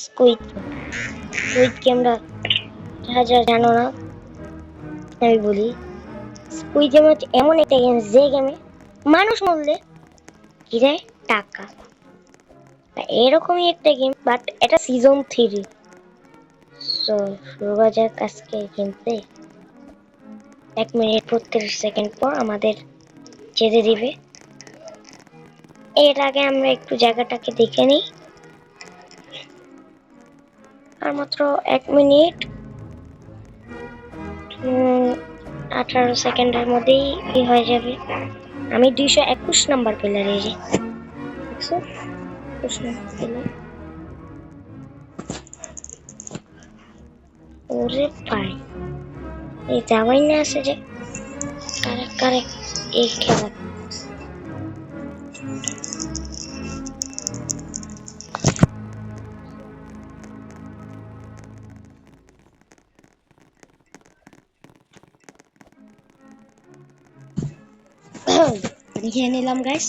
Squid squid গেমটা যারা জানো না আমি বলি, স্কুইড গেম হচ্ছে এমন একটা গেম যে গেমে মানুষ মরলে কি দেয়? টাকা। এরকমই একটা গেম, বাট এটা সিজন 3। সো শুরু করা যাক আজকে গেম প্লে। 1 মিনিট 32 সেকেন্ড পর আমাদের যেতে দিবে। এর আগে আমরা একটু জায়গাটাকে দেখে নিই। আর মাত্র 1 মিনিট 18 সেকেন্ডের মধ্যেই হয়ে যাবে। আমি 221 নাম্বার পিলারে যে দেখছো, 21 নাম্বার পিলার। ওরে ভাই, এই যাওয়াই না আসে যে কারেক্ট এই খেলা। দেখে নিলাম গাইস,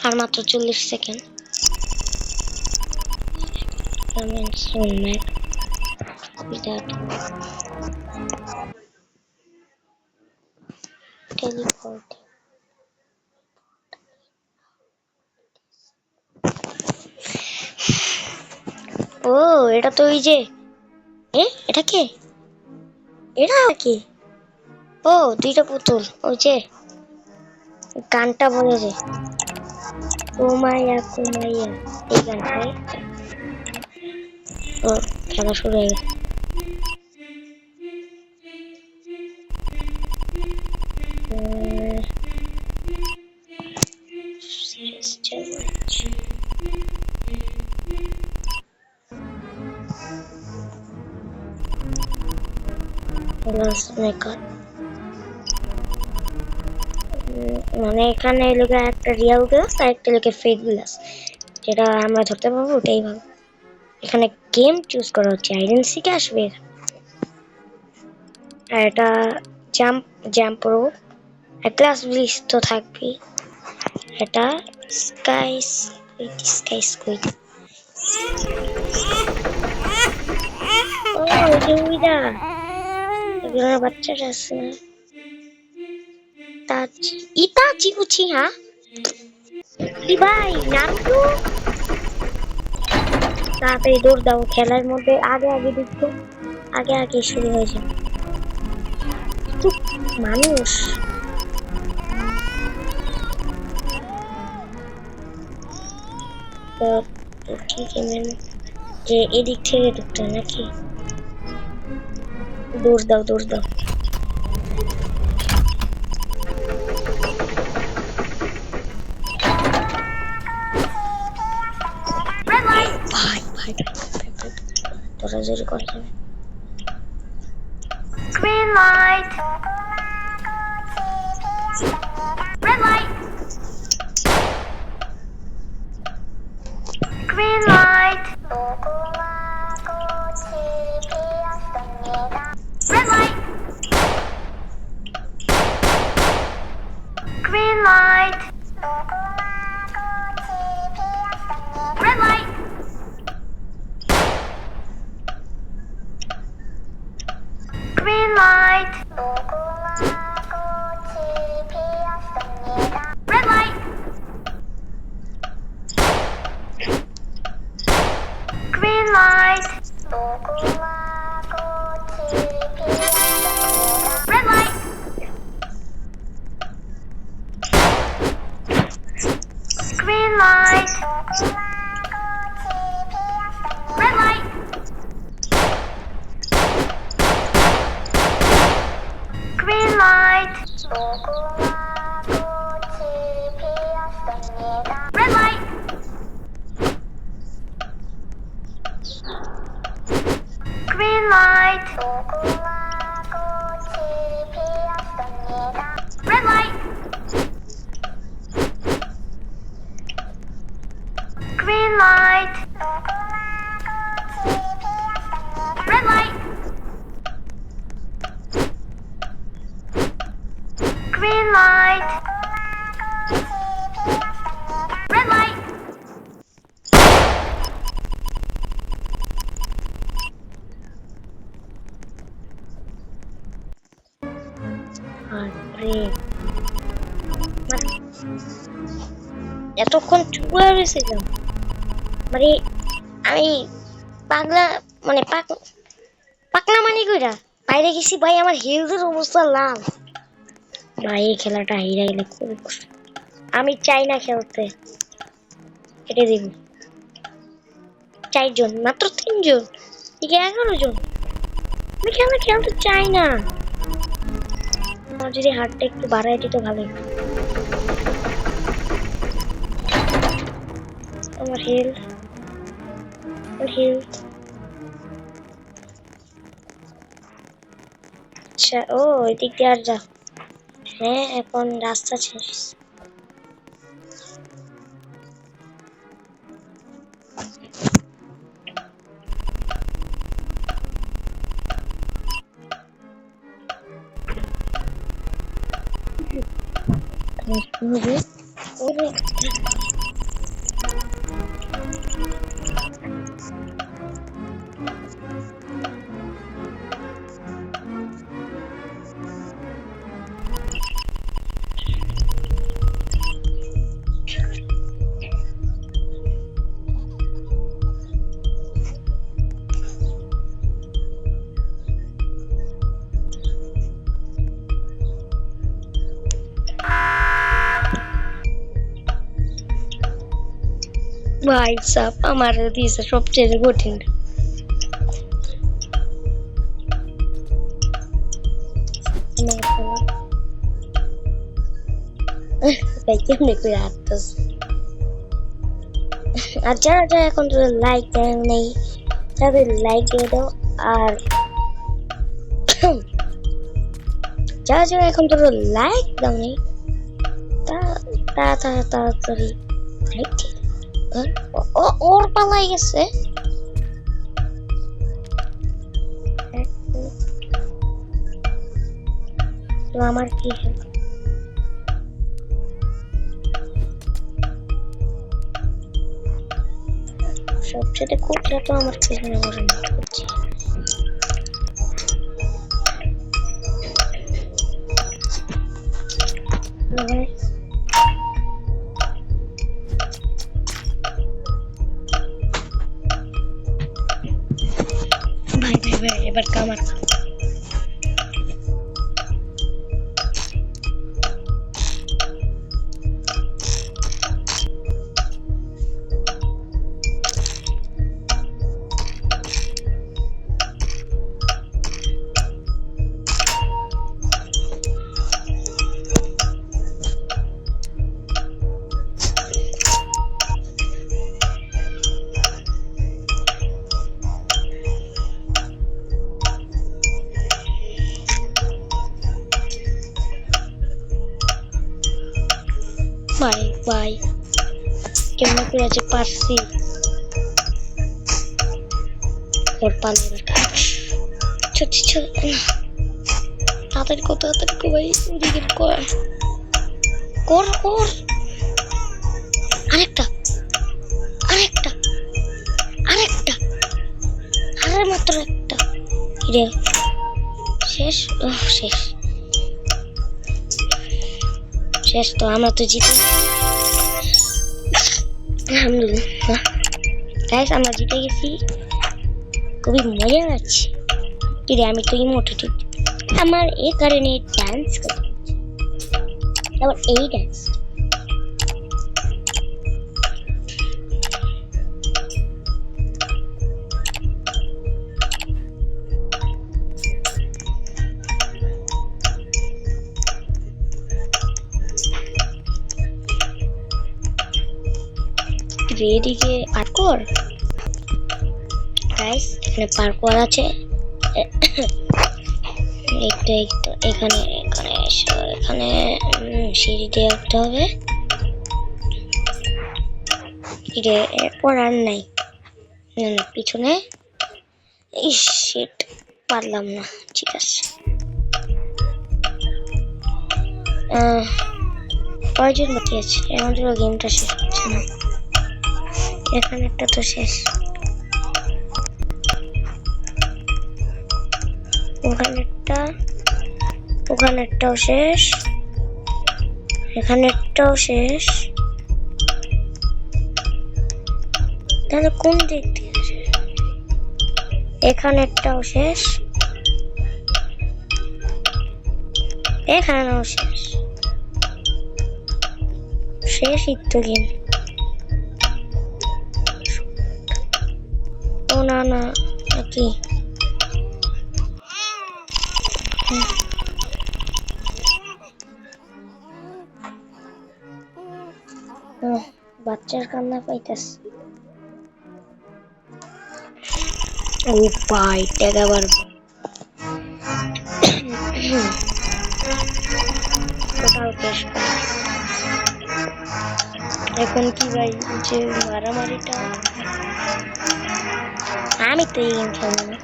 আর মাত্র 40 সেকেন্ড। টেলিপোর্ট। ও এটা তো ওই যে, এটা কে? এটা কি? ও দুইটা পুতুল, ওই যে গানটা বলে যে কুমাইয়া কুমাইয়া, এই গানটাই। ও খেলা শুরু হয়ে গেছে। মানে এখানে লেখা একটা রিয়েল গ্লাস আর একটা লেখা ফেক গ্লাস, যেটা আমরা ধরতে পারবো ওটাই ভালো। এখানে গেম চুজ করা হচ্ছে, আইডেন্সিটি আসবে। আর এটা জাম্প প্রো, গ্লাস ব্লিস তো থাকবে। এটা স্কাই স্কুইড। ও এটা এগুলো বাচ্চারা আছে না, ইতাচি কুচি। হ্যাঁ ভাই, নারুতো তাড়াতাড়ি দৌড় দাও, খেলার মধ্যে আগে আগে ঢুকতো, আগে আগে শুরু হয়ে যাবে। মানুষ তো ঠিক যে এদিক থেকে ঢুকতো নাকি? দৌড় দাও দৌড় দাও। ভাই ভাই তোরা জোরে করে যাবে। Green light. Red light. Green light. Red light. Green light. Red light. Green light. Red light. Green light. Red light. Green light. Red light. Green light. Red light. Green light. Red light. Green light. Red light. Green light. Red light. রে, এতক্ষণ চুপ করে রয়েছিলাম, মানে আমি পাগলা, মানে পাকনা মানে কইরা বাইরে গেছি ভাই, আমার হেলথের অবস্থা লাল ভাই। এই খেলাটা হেরে গেলে খুব, আমি চাই না খেলতে, কেটে দিব। 4 জন, মাত্র 3 জন, ঠিক 11 জন, আমি খেলতে চাই না। আমার যদি হাতটা একটু বাড়ায় দিত ভালোই। আমার হেলথ, আচ্ছা, ও এদিক দিয়ে আর যা। হ্যাঁ, এখন রাস্তা শেষ। ওরে, ভাই সাব আমার দিয়েছে সবচেয়ে কঠিন। ভাই কেমনে করে আসতেছ? আর যারা যারা এখন তো লাইক দেন নেই, তাদের লাইক দিয়ে দাও। আর যারা যারা এখন তো লাইক দাও নেই, তাড়াতাড়ি লাইক দিয়ে দাও। ওর পালাই গেছে। তো আমার কি সবচেয়ে কোটটা তো আমার পেছনে বড় না করছে। ভাই ভাই ভাই, এবার কামার। ভাই ভাই কেমন করে আছে পারছি। ওর পালে তাড়াতাড়ি কো ভাই, ওদিকে কর কর কর। আরেকটা আরেকটা আরেকটা, আরে মাত্র একটা। কিরে শেষ? শেষ শেষ তো, আমরা তো জিতে। আলহামদুলিল্লাহ গাইস, আমরা জিতে গেছি, খুবই মজা লাগছে। কিরে আমি তো ইমোটে ঠিক আমার এই কারণে ডান্স করতে, আবার এই ডান্স এদিকে পার্কর। গাইস এখানে পার্কর আছে, এখানে এখানে এখানে সিঁড়ি দিয়ে উঠতে হবে। এরপর আর নাই, পিছনে। পারলাম না, ঠিক আছে। কয়জন বাকি আছে? আমাদের গেমটা শেষ হচ্ছে না। এখানে একটা তো শেষ, ওখানেরটাও শেষ। এখানে একটাও শেষ। তাহলে কোন দিক থেকে শেষ? এখানে একটাও শেষ, এখানেও শেষ। শেষই তো গেম। ও না না, নাকি বাচ্চার কান্না পাইতাছে। ও ভাই টেকা পারবো। Total cash. এখন কি ভাই যে মারামারিটা, আমি তো এই গেম খেলবো না।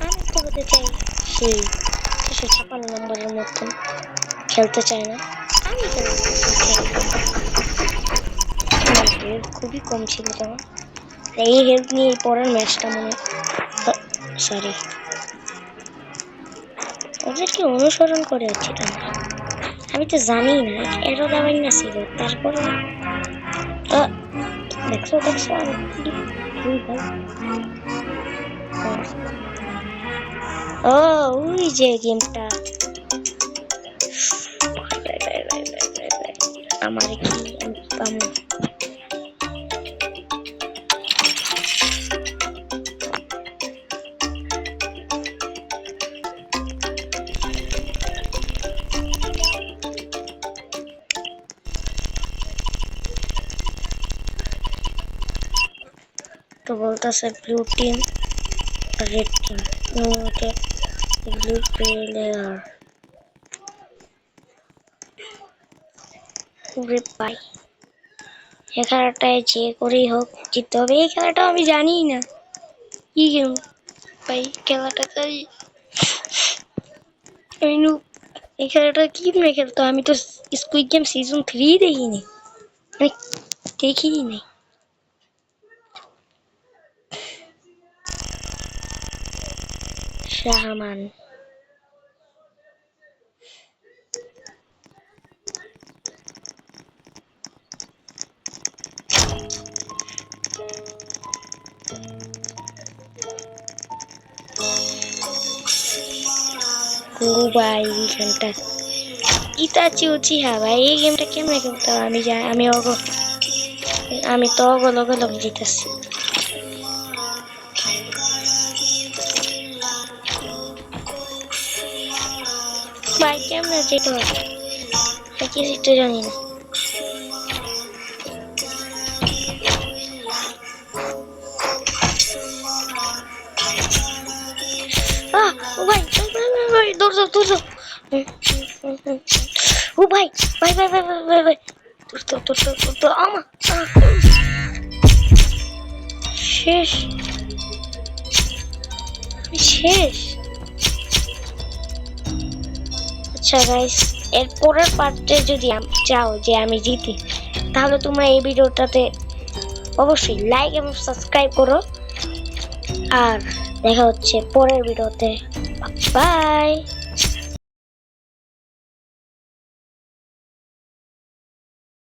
আমি তো হতে চাই সেই 356 নম্বরের মতন, খেলতে চাই না আমি তো। হেলথ খুবই কম ছিল তোমার, এই হেলথ নিয়ে পরের ম্যাচটা মনে, সরি ওদেরকে অনুসরণ করে যাচ্ছি আমি তো জানি না এরও দাবাই না ছিল। তারপরে দেখছো দেখছো আমি ও ওই যে গেমটা আমার কি আমি পাবো। তো বলতেছে ব্লু টিম রেড টিম, ওকে ব্লু প্লেয়ার ওরে ভাই। এই খেলাটায় যে করেই হোক জিততে হবে। এই খেলাটা আমি জানি না কি গেম ভাই, খেলাটা তাই আমি এই খেলাটা কি মেয়ে খেলতো। আমি তো স্কুইড গেম সিজন 3 দেখিনি, আমি দেখিনি নাই। শাহমান ও ভাই এই গেমটা ইতাচি উচি। হ্যাঁ ভাই এই গেমটা কেমনে খেলতে হয় আমি জানি। আমি তো লগে লগে জিতেছি ভাই। কেমনে যেতে হয় কি একটু জানি না। ও ভাই ভাই দৌড় দৌড়। ও ভাই ভাই ভাই ভাই ভাই ভাই ভাই তো আমা শেষ শেষ। আচ্ছা গাইস, এর পরের পার্টে যদি চাও যে আমি জিতি, তাহলে তোমরা এই ভিডিওটাতে অবশ্যই লাইক এবং সাবস্ক্রাইব করো। আর দেখা হচ্ছে পরের ভিডিওতে, বাই।